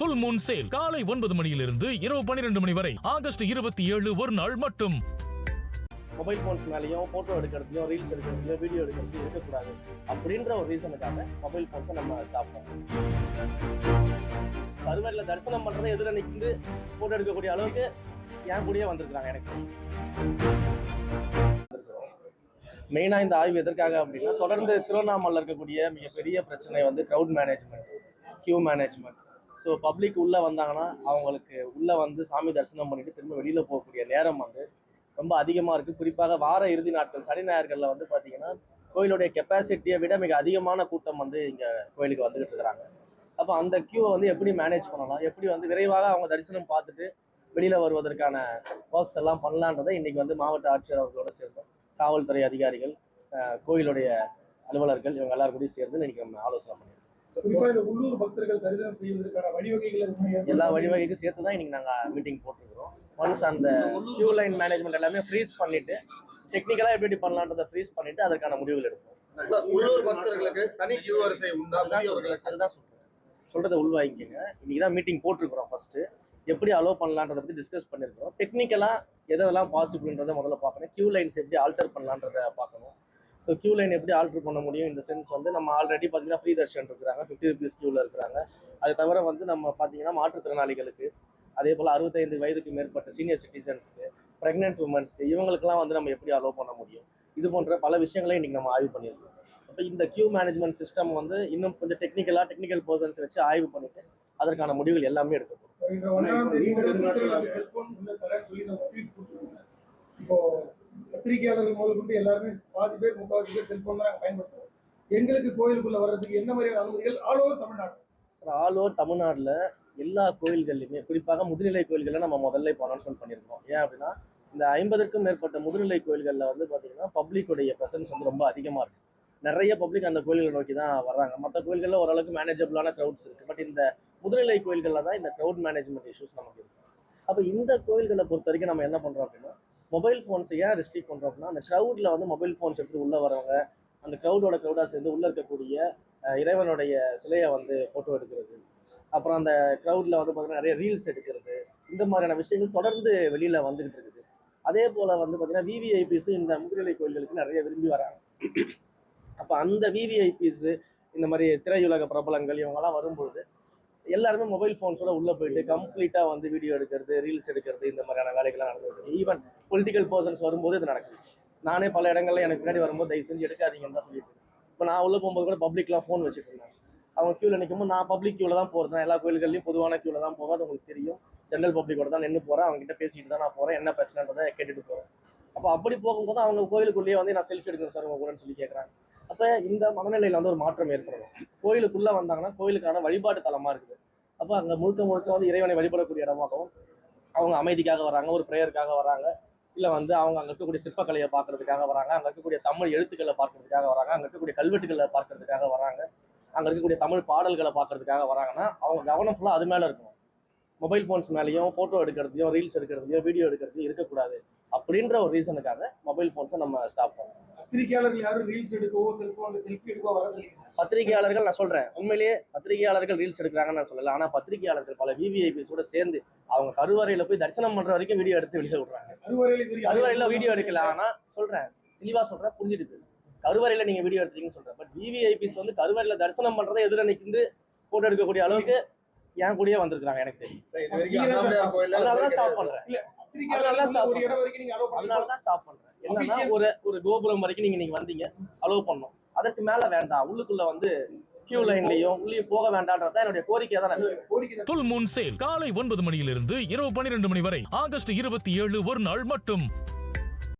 Full Moon sale காலை 9 மணியிலிருந்து இரவு 12 மணி வரை ஆகஸ்ட் 27 ஒரு நாள் மட்டும். மொபைல் ஃபோன்ஸ் மேலேயும் ஃபோட்டோ எடுக்கிறதுலையும் ரீல்ஸ் எடுக்கிறதுலையும் வீடியோ எடுக்கிறதுலையும் இருக்கக்கூடாது அப்படின்ற ஒரு ரீசனுக்காக மொபைல் ஃபோன்ஸை நம்ம ஸ்டாப் பண்ணோம். சர்வரில் தரிசனம் பண்ணுறதை எதிர நிற்கிந்து ஃபோட்டோ எடுக்கக்கூடிய அளவுக்கு என் கூடயே வந்திருக்கிறாங்க. எனக்கு மெயினாக இந்த ஆய்வு எதற்காக அப்படின்னா, தொடர்ந்து திருவண்ணாமலையில் இருக்கக்கூடிய மிகப்பெரிய பிரச்சனை வந்து crowd management, queue management. So public உள்ளே வந்தாங்கன்னா அவங்களுக்கு உள்ளே வந்து சாமி தரிசனம் பண்ணிட்டு திரும்ப வெளியில் போகக்கூடிய நேரம் வந்து ரொம்ப அதிகமாக இருக்குது. குறிப்பாக வார இறுதி நாட்கள் சனி ஞாயிறுகளில் வந்து பார்த்தீங்கன்னா கோயிலுடைய கெப்பாசிட்டியை விட மிக அதிகமான கூட்டம் வந்து இங்கே கோயிலுக்கு வந்துகிட்டு இருக்கிறாங்க. அப்போ அந்த கியூவை வந்து எப்படி மேனேஜ் பண்ணலாம், எப்படி வந்து விரைவாக அவங்க தரிசனம் பார்த்துட்டு வெளியில் வருவதற்கான ஒர்க்ஸ் எல்லாம் பண்ணலான்றதை இன்றைக்கி வந்து மாவட்ட ஆட்சியர் அவர்களோட சேர்ந்தோம், காவல்துறை அதிகாரிகள், கோயிலுடைய அலுவலர்கள், இவங்க எல்லாரும் கூட சேர்ந்து இன்னைக்கு நம்ம ஆலோசனை பண்ணியிருக்கோம். உள்ளூர் பக்தர்கள் தரிசனம் செய்வதற்கான வழிவகைகள் எல்லா வழிவகைக்கும் சேர்த்து தான் இன்னைக்கு நாங்கள் மீட்டிங் போட்டிருக்கிறோம். ஒன்ஸ் அந்த கியூ லைன் மேனேஜ்மெண்ட் எல்லாமே ஃப்ரீஸ் பண்ணிட்டு டெக்னிக்கலாக எப்படி பண்ணலான்றதை ஃப்ரீஸ் பண்ணிட்டு அதற்கான முடிவுகள் எடுப்போம். உள்ளூர் பக்தர்களுக்கு தனி கியூ வரிசை உண்டா? அதுதான் சொல்றதை உள்வாங்கிக்கங்க. இன்னைக்கு தான் மீட்டிங் போட்டிருக்கிறோம். ஃபர்ஸ்ட் எப்படி அலோவ் பண்ணலான்றதை பற்றி டிஸ்கஸ் பண்ணியிருக்கிறோம். டெக்னிக்கலாக எதெல்லாம் பாசிபிள்ன்றதை முதல்ல பார்க்கணும். கியூ லைன்ஸ் எப்படி ஆல்டர் பண்ணலான்றதை பார்க்கணும். ஸோ கியூ லைன் எப்படி ஆல்டர் பண்ண முடியும் இந்த சென்ஸ் வந்து நம்ம ஆல்ரெடி பார்த்தீங்கன்னா ஃப்ரீ தர்ஷன் இருக்கிறாங்க, 50 rupees கியூவில் இருக்கிறாங்க. அது தவிர வந்து நம்ம பார்த்தீங்கன்னா மாற்றுத்திறனாளிகளுக்கு, அதே போல் 65 வயதுக்கு மேற்பட்ட சீனியர் சிட்டிசன்ஸ்க்கு, ப்ரெக்னென்ட் உமன்ஸ்க்கு, இவங்களுக்கெல்லாம் வந்து நம்ம எப்படி அலோவ் பண்ண முடியும், இது போன்ற பல விஷயங்களை இன்றைக்கி நம்ம ஆய்வு பண்ணியிருக்கோம். அப்போ இந்த கியூ மேனேஜ்மெண்ட் சிஸ்டம் வந்து இன்னும் கொஞ்சம் டெக்னிக்கல் பர்சன்ஸ் வச்சு ஆய்வு பண்ணிட்டு அதற்கான முடிவுகள் எல்லாமே எடுக்கப்படும். இப்போ பத்திரிகையாளர்கள் முதல் கொண்டு எல்லாருமே 3/4 பேர் செல்போன் தான் பயன்படுத்துவோம். எங்களுக்கு கோயிலுக்குள்ள வர்றதுக்கு என்ன மாதிரியான அனுமதிகள் all over Tamil Nadu? All over தமிழ்நாட்டில் எல்லா கோயில்கள்லையுமே, குறிப்பாக முதுநிலை கோயில்களில் நம்ம முதல்ல இப்போ அனௌன்ஸ்மெண்ட் பண்ணியிருக்கோம். ஏன் அப்படின்னா, இந்த 50க்கும் மேற்பட்ட முதுநிலை கோயில்களில் வந்து பார்த்தீங்கன்னா பப்ளிக்குடைய ப்ரெசன்ஸ் வந்து ரொம்ப அதிகமாக இருக்குது. நிறைய பப்ளிக் அந்த கோயில்களை நோக்கி தான் வர்றாங்க. மற்ற கோயில்களில் ஓரளவுக்கு மேனேஜபிளான க்ரௌட்ஸ் இருக்குது. பட் இந்த முதுநிலை கோயில்களில் தான் இந்த க்ரௌட் மேனேஜ்மெண்ட் இஷ்யூஸ் நமக்கு இருக்குது. அப்போ இந்த கோயில்களை பொறுத்த வரைக்கும் நம்ம என்ன பண்ணுறோம் அப்படின்னா, மொபைல் ஃபோன்ஸை ஏன் ரெஸ்ட்ரிக்ட் பண்ணுறோம் அப்படின்னா, அந்த க்ரௌடில் வந்து மொபைல் ஃபோன்ஸ் எடுத்து உள்ளே வரவங்க, அந்த க்ரௌடாக சேர்ந்து உள்ளே இருக்கக்கூடிய இறைவனுடைய சிலையை வந்து ஃபோட்டோ எடுக்கிறது, அப்புறம் அந்த க்ரௌடில் வந்து பார்த்தீங்கன்னா நிறைய ரீல்ஸ் எடுக்கிறது, இந்த மாதிரியான விஷயங்கள் தொடர்ந்து வெளியில் வந்துகிட்டு இருக்குது. அதே போல் வந்து பார்த்தீங்கன்னா விவிஐபிஸும் இந்த முதுநிலை கோயில்களுக்கு நிறைய விரும்பி வராங்க. அப்போ அந்த விவிஐபிஸு, இந்த மாதிரி திரையுலக பிரபலங்கள் இவங்கெல்லாம் வரும்பொழுது எல்லாருமே மொபைல் ஃபோன்ஸோட உள்ளே போயிட்டு கம்ப்ளீட்டாக வந்து வீடியோ எடுக்கிறது, ரீல்ஸ் எடுக்கிறது, இந்த மாதிரியான வேலைகள்லாம் நடந்துருக்கு. ஈவன் பொலிட்டிக்கல் பர்சன்ஸ் வரும்போது இது நடக்குது. நானே பல இடங்களில் எனக்கு பின்னாடி வரும்போது தயவு செஞ்சு எடுக்காதீங்கன்னு தான் சொல்லிட்டு. இப்போ நான் உள்ளே போகும்போது கூட பப்ளிக்லாம் ஃபோன் வச்சுட்டு இருந்தாங்க. அவங்க க்யூவில் நிற்கும்போது நான் பப்ளிக் க்யூவில் தான் போகிறது. எல்லா கோயில்கள்லையும் பொதுவான க்யூவில் தான் போவேன். அது உங்களுக்கு தெரியும். ஜென்ரல் பப்ளிக்கோட தான் நின்று போகிறேன். அவங்ககிட்ட பேசிட்டு தான் நான் போகிறேன். என்ன பிரச்சனைன்றதை கேட்டுட்டு போகிறேன். அப்போ அப்படி போகும்போது அவங்க கோயிலுக்குள்ளேயே வந்து நான் செல்ஃபி எடுக்கணும் சார் உங்க கூடன்னு சொல்லி கேட்குறாங்க. அப்போ இந்த மனநிலையில் வந்து ஒரு மாற்றம் ஏற்படணும். கோயிலுக்குள்ளே வந்தாங்கன்னா கோயிலுக்கான வழிபாட்டு தலமாக இருக்குது. அப்போ அங்கே முழுக்க வந்து இறைவனை வழிபடக்கூடிய இடமாகவும், அவங்க அமைதிக்காக வராங்க, ஒரு ப்ரேயருக்காக வராங்க, இல்லை வந்து அவங்க அங்கே இருக்கக்கூடிய சிற்பக்கலையை பார்க்கறதுக்காக வராங்க, அங்கே இருக்கக்கூடிய தமிழ் எழுத்துக்களை பார்க்கறதுக்காக வராங்க, அங்கே இருக்கக்கூடிய கல்வெட்டுகளை பார்க்கறதுக்காக வராங்க, அங்கே இருக்கக்கூடிய தமிழ் பாடல்களை பார்க்கறதுக்காக வராங்கன்னா அவங்க கவனம் ஃபுல்லாக அது மேலே இருக்கணும். மொபைல் ஃபோன்ஸ் மேலேயும் ஃபோட்டோ எடுக்கிறதுலையும் ரீல்ஸ் எடுக்கிறதுலையும் வீடியோ எடுக்கிறதுலையும் இருக்கக்கூடாது அப்படின்ற ஒரு ரீசனுக்காக மொபைல் ஃபோன்ஸை நம்ம ஸ்டாப் பண்ணோம். பத்திரிகையாளர்கள் யாரும் ரீல்ஸ் எடுக்கவோ செல்ஃபி எடுக்கவோ வரது? பத்திரிகையாளர்கள் நான் சொல்கிறேன், உண்மையிலேயே பத்திரிகையாளர்கள் ரீல்ஸ் எடுக்கிறாங்கன்னு நான் சொல்லலை. ஆனால் பத்திரிகையாளர்கள் பல விவிஐபிஸோட சேர்ந்து அவங்க கருவறையில் போய் தரிசனம் பண்ணுற வரைக்கும் வீடியோ எடுத்து வெளியே விடுறாங்க. கருவறையில் வீடியோ எடுக்கல. ஆனால் சொல்கிறேன், தெளிவாக சொல்கிறேன், புரிஞ்சுட்டு பேசு. கருவறையில் நீங்கள் வீடியோ எடுத்துறீங்கன்னு சொல்கிறேன். பட் விவிஐபிஸ் வந்து கருவறையில் தரிசனம் பண்ணுறதை எதிர நிற்கிந்து ஃபோட்டோ எடுக்கக்கூடிய அளவுக்கு என் கூடயே வந்திருக்காங்க. எனக்கு தெரியும். அதனாலதான் ஸ்டாப் பண்றேன். என்னன்னா ஒரு கோபுரம் வரைக்கும் நீங்க வந்தீங்க, அலோவ் பண்ணணும். அதற்கு மேல வேண்டாம், உள்ளுக்குள்ள வந்து கியூ லைன்லயும் உள்ளே போக வேண்டாம்ன்றதான் என்னுடைய கோரிக்கை தான். ஃபுல் மூன் சேல் காலை 9 மணியிலிருந்து இரவு 12 மணி வரை ஆகஸ்ட் 27 ஒரு நாள் மட்டும்.